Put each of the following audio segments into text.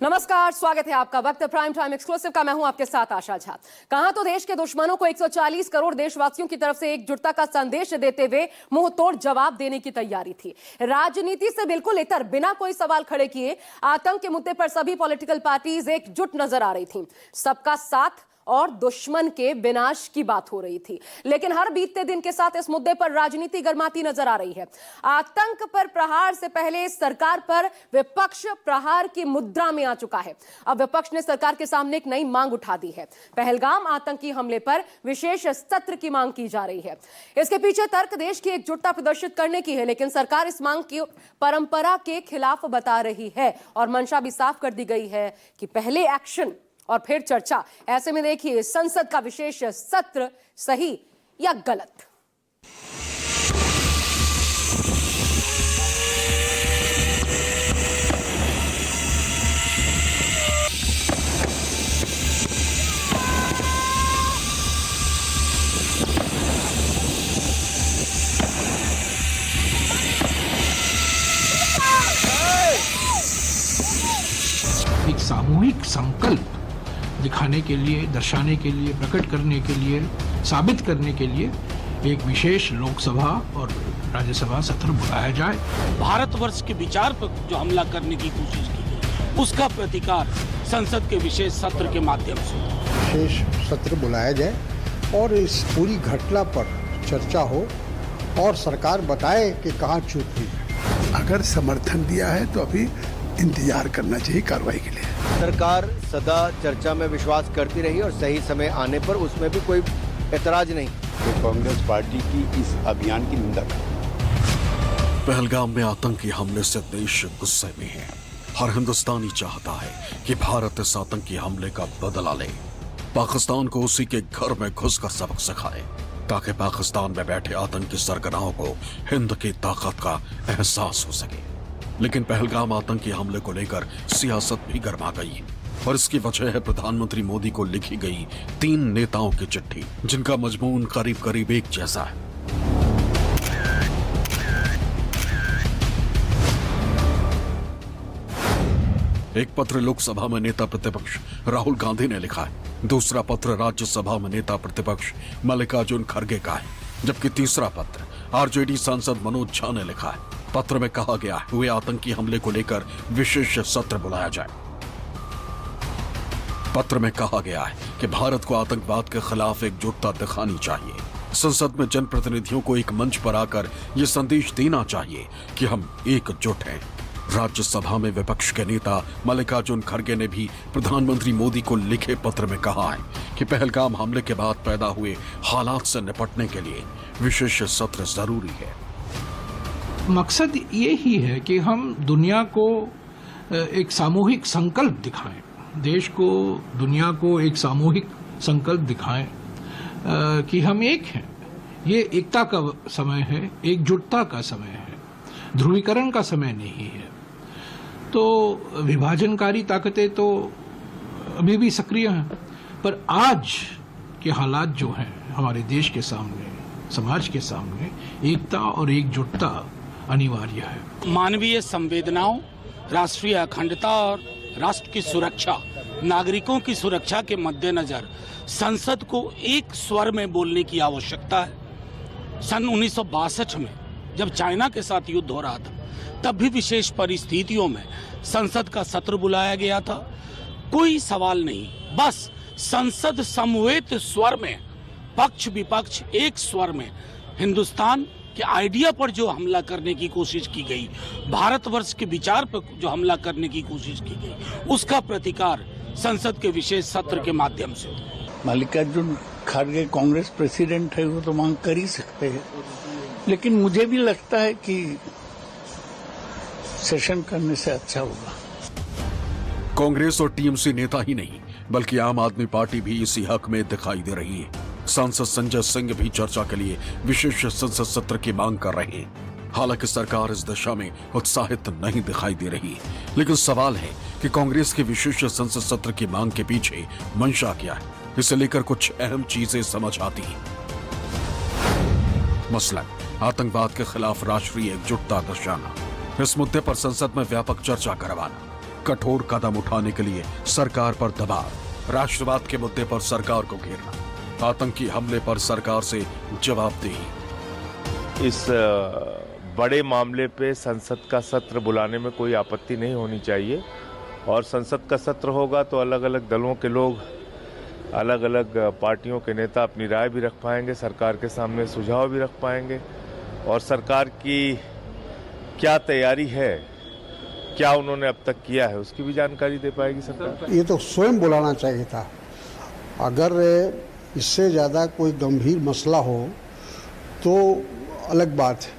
नमस्कार, स्वागत है आपका। वक्त प्राइम टाइम एक्सक्लूसिव का। मैं हूं आपके साथ आशा झा। कहां तो देश के दुश्मनों को 140 करोड़ देशवासियों की तरफ से एकजुटता का संदेश देते हुए मुंह तोड़ जवाब देने की तैयारी थी। राजनीति से बिल्कुल इतर, बिना कोई सवाल खड़े किए आतंक के मुद्दे पर सभी पॉलिटिकल पार्टीज एकजुट नजर आ रही थी। सबका साथ और दुश्मन के विनाश की बात हो रही थी। लेकिन हर बीतते दिन के साथ इस मुद्दे पर राजनीति गर्माती नजर आ रही है। आतंक पर प्रहार से पहले सरकार पर विपक्ष प्रहार की मुद्रा में आ चुका है। अब विपक्ष ने सरकार के सामने एक नई मांग उठा दी है। पहलगाम आतंकी हमले पर विशेष सत्र की मांग की जा रही है। इसके पीछे तर्क देश की एकजुटता प्रदर्शित करने की है, लेकिन सरकार इस मांग की परंपरा के खिलाफ बता रही है और मंशा भी साफ कर दी गई है कि पहले एक्शन और फिर चर्चा। ऐसे में देखिए, संसद का विशेष सत्र सही या गलत? एक सामूहिक संकल्प दिखाने के लिए, दर्शाने के लिए, प्रकट करने के लिए, साबित करने के लिए एक विशेष लोकसभा और राज्यसभा सत्र बुलाया जाए। भारतवर्ष के विचार पर जो हमला करने की कोशिश की गई, उसका प्रतिकार संसद के विशेष सत्र के माध्यम से विशेष सत्र बुलाया जाए और इस पूरी घटना पर चर्चा हो और सरकार बताए कि कहाँ चूक हुई। अगर समर्थन दिया है तो अभी इंतजार करना चाहिए कार्रवाई के लिए। सरकार सदा चर्चा में विश्वास करती रही और सही समय आने पर उसमें भी कोई ऐतराज नहीं। तो कांग्रेस पार्टी की इस अभियान की निंदा कर। पहलगाम में आतंकी हमले से देश गुस्से में है। हर हिंदुस्तानी चाहता है कि भारत इस आतंकी हमले का बदला ले, पाकिस्तान को उसी के घर में घुसकर सबक सिखाए, ताकि पाकिस्तान में बैठे आतंकी सरगनाओं को हिंद की ताकत का एहसास हो सके। लेकिन पहलगाम आतंकी हमले को लेकर सियासत भी गर्मा गई और इसकी वजह है प्रधानमंत्री मोदी को लिखी गई 3 नेताओं की चिट्ठी, जिनका मजमून करीब करीब एक जैसा है। एक पत्र लोकसभा में नेता प्रतिपक्ष राहुल गांधी ने लिखा है, दूसरा पत्र राज्यसभा में नेता प्रतिपक्ष मल्लिकार्जुन खड़गे का है, जबकि तीसरा पत्र आरजेडी सांसद मनोज झा ने लिखा है। पत्र में कहा गया है हुए आतंकी हमले को लेकर विशेष सत्र बुलाया जाए। पत्र में कहा गया है कि भारत को आतंकवाद के खिलाफ एकजुटता दिखानी चाहिए। संसद में जनप्रतिनिधियों को एक मंच पर आकर यह संदेश देना चाहिए कि हम एकजुट हैं। राज्यसभा में विपक्ष के नेता मल्लिकार्जुन खड़गे ने भी प्रधानमंत्री मोदी को लिखे पत्र में कहा है कि पहलगाम हमले के बाद पैदा हुए हालात से निपटने के लिए विशेष सत्र जरूरी है। मकसद ये ही है कि हम दुनिया को एक सामूहिक संकल्प दिखाएं, देश को, दुनिया को एक सामूहिक संकल्प दिखाएं कि हम एक हैं। ये एकता का समय है, एकजुटता का समय है, ध्रुवीकरण का समय नहीं है। तो विभाजनकारी ताकतें तो अभी भी सक्रिय हैं, पर आज के हालात जो हैं हमारे देश के सामने, समाज के सामने, एकता और एकजुटता अनिवार्य है। मानवीय संवेदनाओं, राष्ट्रीय अखंडता और राष्ट्र की सुरक्षा, नागरिकों की सुरक्षा के मद्देनजर संसद को एक स्वर में बोलने की आवश्यकता है। सन 1962 में जब चाइना के साथ युद्ध हो रहा था, तब भी विशेष परिस्थितियों में संसद का सत्र बुलाया गया था। कोई सवाल नहीं, बस संसद समवेत स्वर में, पक्ष विपक्ष एक स्वर में हिंदुस्तान के आइडिया पर जो हमला करने की कोशिश की गई, भारतवर्ष के विचार पर जो हमला करने की कोशिश की गई, उसका प्रतिकार संसद के विशेष सत्र के माध्यम से। मल्लिकार्जुन खड़गे कांग्रेस प्रेसिडेंट है, वो तो मांग कर ही सकते हैं, लेकिन मुझे भी लगता है कि सेशन करने से अच्छा होगा। कांग्रेस और टीएमसी नेता ही नहीं, बल्कि आम आदमी पार्टी भी इसी हक में दिखाई दे रही है। सांसद संजय सिंह भी चर्चा के लिए विशेष संसद सत्र की मांग कर रहे हैं। हालांकि सरकार इस दिशा में उत्साहित नहीं दिखाई दे रही, लेकिन सवाल है कि कांग्रेस के विशेष संसद सत्र की मांग के पीछे मंशा क्या है। इसे लेकर कुछ अहम चीजें समझ आती हैं। मसलन आतंकवाद के खिलाफ राष्ट्रीय एकजुटता दर्शाना, इस मुद्दे पर संसद में व्यापक चर्चा करवाना, कठोर कदम उठाने के लिए सरकार पर दबाव, राष्ट्रवाद के मुद्दे पर सरकार को घेरना, आतंकी हमले पर सरकार से जवाबदेही। इस बड़े मामले पे संसद का सत्र बुलाने में कोई आपत्ति नहीं होनी चाहिए और संसद का सत्र होगा तो अलग अलग दलों के लोग, अलग अलग पार्टियों के नेता अपनी राय भी रख पाएंगे, सरकार के सामने सुझाव भी रख पाएंगे और सरकार की क्या तैयारी है, क्या उन्होंने अब तक किया है, उसकी भी जानकारी दे पाएगी सरकार। ये तो स्वयं बुलाना चाहिए था। अगर इससे ज़्यादा कोई गंभीर मसला हो तो अलग बात है,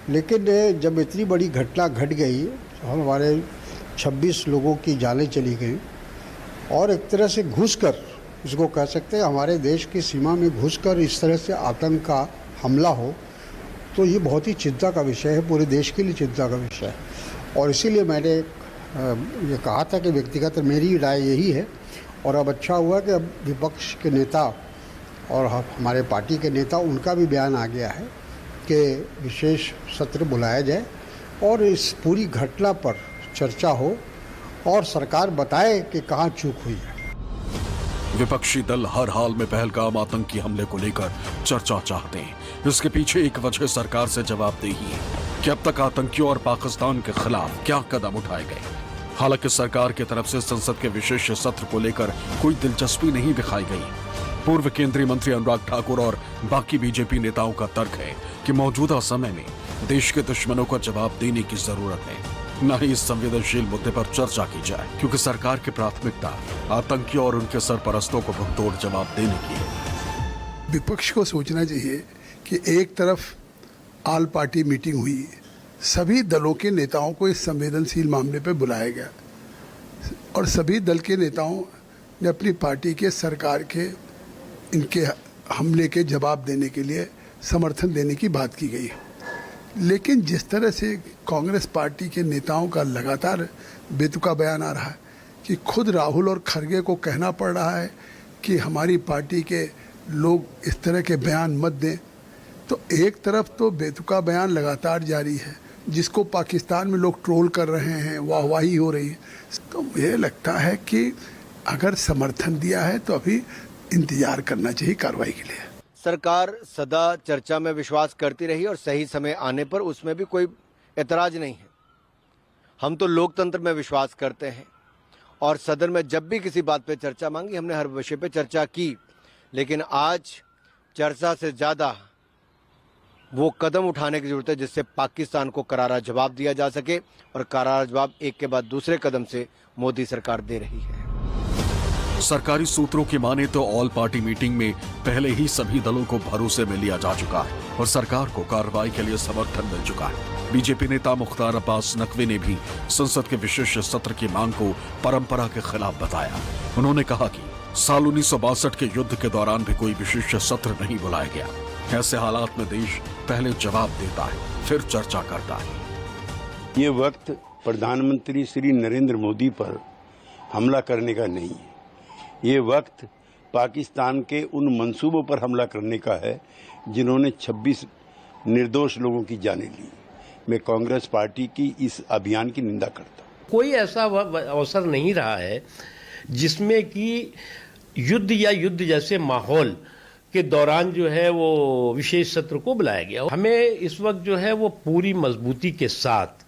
लेकिन जब इतनी बड़ी घटना घट गई, हमारे 26 लोगों की जानें चली गई और एक तरह से घुसकर, इसको कह सकते हैं हमारे देश की सीमा में घुसकर इस तरह से आतंक का हमला हो, तो ये बहुत ही चिंता का विषय है, पूरे देश के लिए चिंता का विषय है। और इसीलिए मैंने ये कहा था कि व्यक्तिगत मेरी राय यही है और अब अच्छा हुआ कि अब विपक्ष के नेता और हमारे पार्टी के नेता, उनका भी बयान आ गया है कि विशेष सत्र बुलाया जाए और इस पूरी घटना पर चर्चा हो और सरकार बताए कि कहाँ चूक हुई है। विपक्षी दल हर हाल में पहलगाम आतंकी हमले को लेकर चर्चा चाहते हैं। इसके पीछे एक वजह सरकार से जवाबदेही है कि अब तक आतंकियों और पाकिस्तान के खिलाफ क्या कदम उठाए गए। हालांकि सरकार की तरफ से संसद के विशेष सत्र को लेकर कोई दिलचस्पी नहीं दिखाई गई। पूर्व केंद्रीय मंत्री अनुराग ठाकुर और बाकी बीजेपी नेताओं का तर्क है कि मौजूदा समय में देश के दुश्मनों को जवाब देने की जरूरत है, न ही इस संवेदनशील मुद्दे पर चर्चा की जाए, क्योंकि सरकार की प्राथमिकता आतंकियों और उनके सरपरस्तों को मुंहतोड़ जवाब देने की है। विपक्ष को सोचना चाहिए कि एक तरफ ऑल पार्टी मीटिंग हुई, सभी दलों के नेताओं को इस संवेदनशील मामले पर बुलाया गया और सभी दल के नेताओं ने अपनी पार्टी के, सरकार के, इनके हमले के जवाब देने के लिए समर्थन देने की बात की गई। लेकिन जिस तरह से कांग्रेस पार्टी के नेताओं का लगातार बेतुका बयान आ रहा है कि खुद राहुल और खरगे को कहना पड़ रहा है कि हमारी पार्टी के लोग इस तरह के बयान मत दें, तो एक तरफ तो बेतुका बयान लगातार जारी है जिसको पाकिस्तान में लोग ट्रोल कर रहे हैं, वाहवाही हो रही है। तो मुझे लगता है कि अगर समर्थन दिया है तो अभी इंतजार करना चाहिए कार्रवाई के लिए। सरकार सदा चर्चा में विश्वास करती रही और सही समय आने पर उसमें भी कोई एतराज नहीं है। हम तो लोकतंत्र में विश्वास करते हैं और सदन में जब भी किसी बात पे चर्चा मांगी, हमने हर विषय पे चर्चा की, लेकिन आज चर्चा से ज़्यादा वो कदम उठाने की जरूरत है जिससे पाकिस्तान को करारा जवाब दिया जा सके और करारा जवाब एक के बाद दूसरे कदम से मोदी सरकार दे रही है। सरकारी सूत्रों की माने तो ऑल पार्टी मीटिंग में पहले ही सभी दलों को भरोसे में लिया जा चुका है और सरकार को कार्रवाई के लिए समर्थन मिल चुका है। बीजेपी नेता मुख्तार अब्बास नकवी ने भी संसद के विशेष सत्र की मांग को परंपरा के खिलाफ बताया। उन्होंने कहा कि साल 1962 के युद्ध के दौरान भी कोई विशेष सत्र नहीं बुलाया गया। ऐसे हालात में देश पहले जवाब देता है, फिर चर्चा करता है। ये वक्त प्रधानमंत्री श्री नरेंद्र मोदी पर हमला करने का नहीं है। ये वक्त पाकिस्तान के उन मंसूबों पर हमला करने का है जिन्होंने 26 निर्दोष लोगों की जानें ली। मैं कांग्रेस पार्टी की इस अभियान की निंदा करता हूँ। कोई ऐसा अवसर नहीं रहा है जिसमें कि युद्ध या युद्ध जैसे माहौल के दौरान जो है वो विशेष सत्र को बुलाया गया। हमें इस वक्त जो है वो पूरी मजबूती के साथ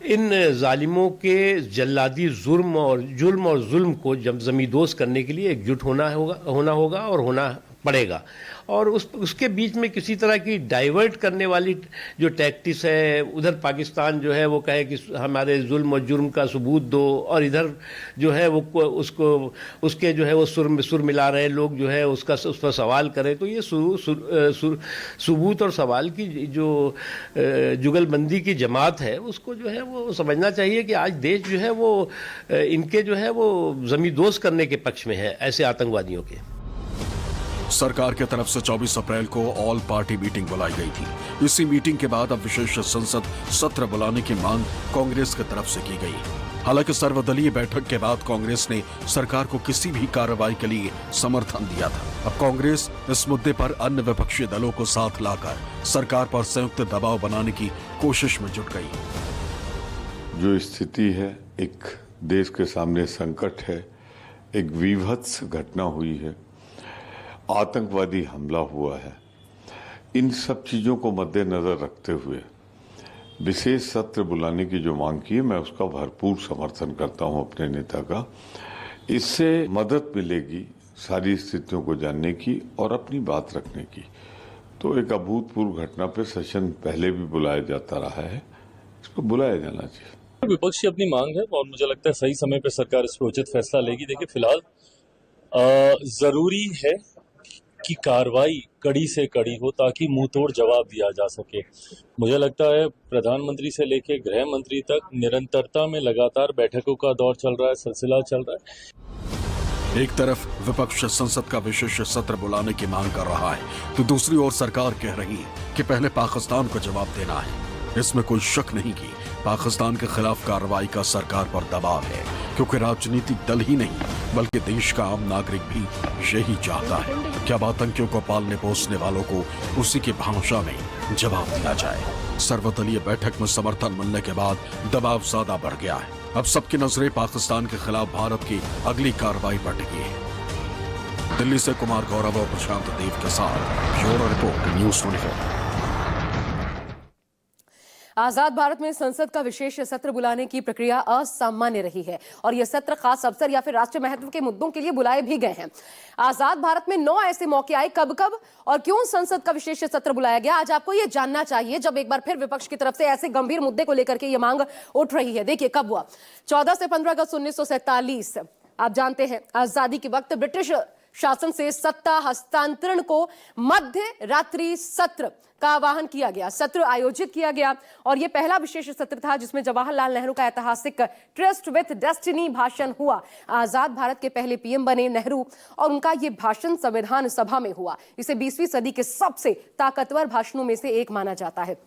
इन जालिमों के जल्लादी जुल्म और जुल्म को जमीदोज करने के लिए एकजुट होना होगा और होना पड़ेगा। और उसके बीच में किसी तरह की डाइवर्ट करने वाली जो टैक्टिस है, उधर पाकिस्तान जो है वो कहे कि हमारे जुल्म और जुर्म का सबूत दो, और इधर जो है वो उसके जो है वो सुर मिला रहे लोग जो है उस पर सवाल करें, तो ये सबूत और सवाल की जो जुगलबंदी की जमात है उसको जो है वो समझना चाहिए कि आज देश जो है वो इनके जो है वो जमींदोज करने के पक्ष में है, ऐसे आतंकवादियों के। सरकार की तरफ से 24 अप्रैल को ऑल पार्टी मीटिंग बुलाई गई थी। इसी मीटिंग के बाद अब विशेष संसद सत्र बुलाने की मांग कांग्रेस की तरफ से की गई। हालांकि सर्वदलीय बैठक के बाद कांग्रेस ने सरकार को किसी भी कार्रवाई के लिए समर्थन दिया था। अब कांग्रेस इस मुद्दे पर अन्य विपक्षी दलों को साथ लाकर सरकार पर संयुक्त दबाव बनाने की कोशिश में जुट गई। जो स्थिति है, एक देश के सामने संकट है, एक विभत्स घटना हुई है, आतंकवादी हमला हुआ है। इन सब चीज़ों को मद्देनजर रखते हुए विशेष सत्र बुलाने की जो मांग की है, मैं उसका भरपूर समर्थन करता हूं अपने नेता का। इससे मदद मिलेगी सारी स्थितियों को जानने की और अपनी बात रखने की। तो एक अभूतपूर्व घटना पे सेशन पहले भी बुलाया जाता रहा है, इसको बुलाया जाना चाहिए। विपक्ष की अपनी मांग है और मुझे लगता है सही समय पर सरकार इस पर उचित फैसला लेगी। देखिए, फिलहाल जरूरी है कि कार्रवाई कड़ी से कड़ी हो ताकि मुंह तोड़ जवाब दिया जा सके। मुझे लगता है प्रधानमंत्री से लेकर गृह मंत्री तक निरंतरता में लगातार बैठकों का दौर चल रहा है, सिलसिला चल रहा है। एक तरफ विपक्ष संसद का विशेष सत्र बुलाने की मांग कर रहा है, तो दूसरी ओर सरकार कह रही है कि पहले पाकिस्तान को जवाब देना है। इसमें कोई शक नहीं कि पाकिस्तान के खिलाफ कार्रवाई का सरकार पर दबाव है, क्योंकि राजनीतिक दल ही नहीं बल्कि देश का आम नागरिक भी यही चाहता है कि अब आतंकियों को पालने पोसने वालों को उसी की भाषा में जवाब दिया जाए। सर्वदलीय बैठक में समर्थन मिलने के बाद दबाव ज्यादा बढ़ गया है। अब सबकी नजरें पाकिस्तान के खिलाफ भारत की अगली कार्रवाई पर टिकी है। दिल्ली से कुमार गौरव और प्रशांत देव के साथ ब्यूरो रिपोर्ट, न्यूज़ 24। आजाद भारत में संसद का विशेष सत्र बुलाने की प्रक्रिया असामान्य रही है और यह सत्र खास अवसर या फिर राष्ट्रीय महत्व के मुद्दों के लिए बुलाए भी गए हैं। आजाद भारत में 9 ऐसे मौके आए, कब कब और क्यों संसद का विशेष सत्र बुलाया गया, आज आपको यह जानना चाहिए, जब एक बार फिर विपक्ष की तरफ से ऐसे गंभीर मुद्दे को लेकर के यह मांग उठ रही है। देखिए कब हुआ। 14 से 15 अगस्त 1947, आप जानते हैं आजादी के वक्त ब्रिटिश शासन से सत्ता हस्तांतरण को मध्य रात्रि सत्र का आह्वान किया गया, सत्र आयोजित किया गया और यह पहला विशेष सत्र था जिसमें जवाहरलाल नेहरू का ऐतिहासिक ट्रस्ट विथ डेस्टिनी भाषण हुआ। आजाद भारत के पहले पीएम बने नेहरू और उनका यह भाषण संविधान सभा में हुआ। इसे 20वीं सदी के सबसे ताकतवर भाषणों में से एक माना जाता है।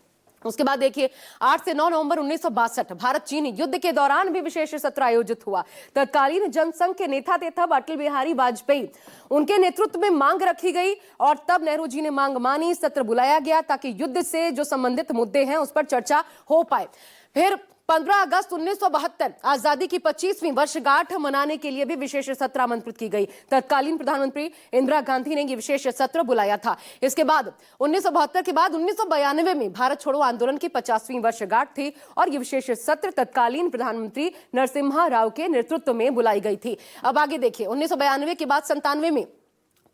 उसके बाद देखिए 8 से 9 नवंबर 1962 भारत चीन युद्ध के दौरान भी विशेष सत्र आयोजित हुआ। तत्कालीन जनसंघ के नेता थे तब अटल बिहारी वाजपेयी, उनके नेतृत्व में मांग रखी गई और तब नेहरू जी ने मांग मानी, सत्र बुलाया गया ताकि युद्ध से जो संबंधित मुद्दे हैं उस पर चर्चा हो पाए। फिर 15 अगस्त 1972 आजादी की 25वीं वर्षगांठ मनाने के लिए भी विशेष सत्र आमंत्रित की गई। तत्कालीन प्रधानमंत्री इंदिरा गांधी ने यह विशेष सत्र बुलाया था। इसके बाद 1972 के बाद 1992 में भारत छोड़ो आंदोलन की 50वीं वर्षगांठ थी और यह विशेष सत्र तत्कालीन प्रधानमंत्री नरसिम्हा राव के नेतृत्व में बुलाई गई थी। अब आगे देखिए 1992 के बाद 97 में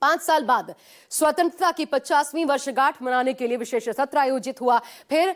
5 साल बाद स्वतंत्रता की 50वीं वर्षगांठ मनाने के लिए विशेष सत्र आयोजित हुआ। फिर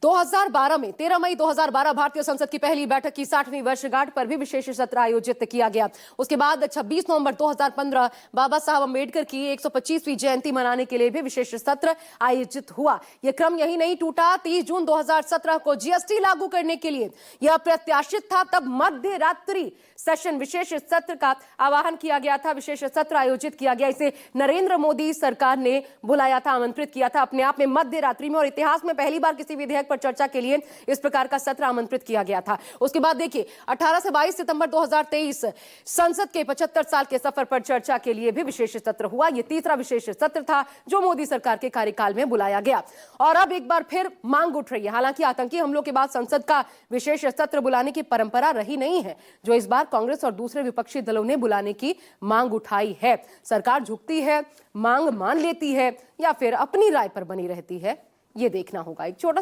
2012 में 13 मई 2012 भारतीय संसद की पहली बैठक की 60वीं वर्षगांठ पर भी विशेष सत्र आयोजित किया गया। उसके बाद 26 नवंबर 2015 बाबा साहब अंबेडकर की 125वीं जयंती मनाने के लिए भी विशेष सत्र आयोजित हुआ। यह क्रम यही नहीं टूटा। 30 जून 2017 को जीएसटी लागू करने के लिए यह अप्रत्याशित था, तब मध्य रात्रि सेशन विशेष सत्र का आह्वान किया गया था, विशेष सत्र आयोजित किया गया। इसे नरेंद्र मोदी सरकार ने बुलाया था, आमंत्रित किया था अपने आप में मध्य रात्रि में और इतिहास में पहली बार किसी विधेयक पर चर्चा के लिए इस प्रकार का सत्र आमंत्रित किया गया था। उसके बाद देखिए 18 से 22 सितंबर 2023 संसद के 75 साल के सफर पर चर्चा के लिए भी विशेष सत्र हुआ। यह तीसरा विशेष सत्र था जो मोदी सरकार के कार्यकाल में बुलाया गया और अब एक बार फिर मांग उठ रही है। हालांकि आतंकी हमलों के बाद संसद का विशेष सत्र बुलाने की परंपरा रही नहीं है, जो इस बार कांग्रेस और दूसरे विपक्षी दलों ने बुलाने की मांग उठाई है। सरकार झुकती है, मांग मान लेती है या फिर अपनी राय पर बनी रहती है, यह देखना होगा। एक छोटा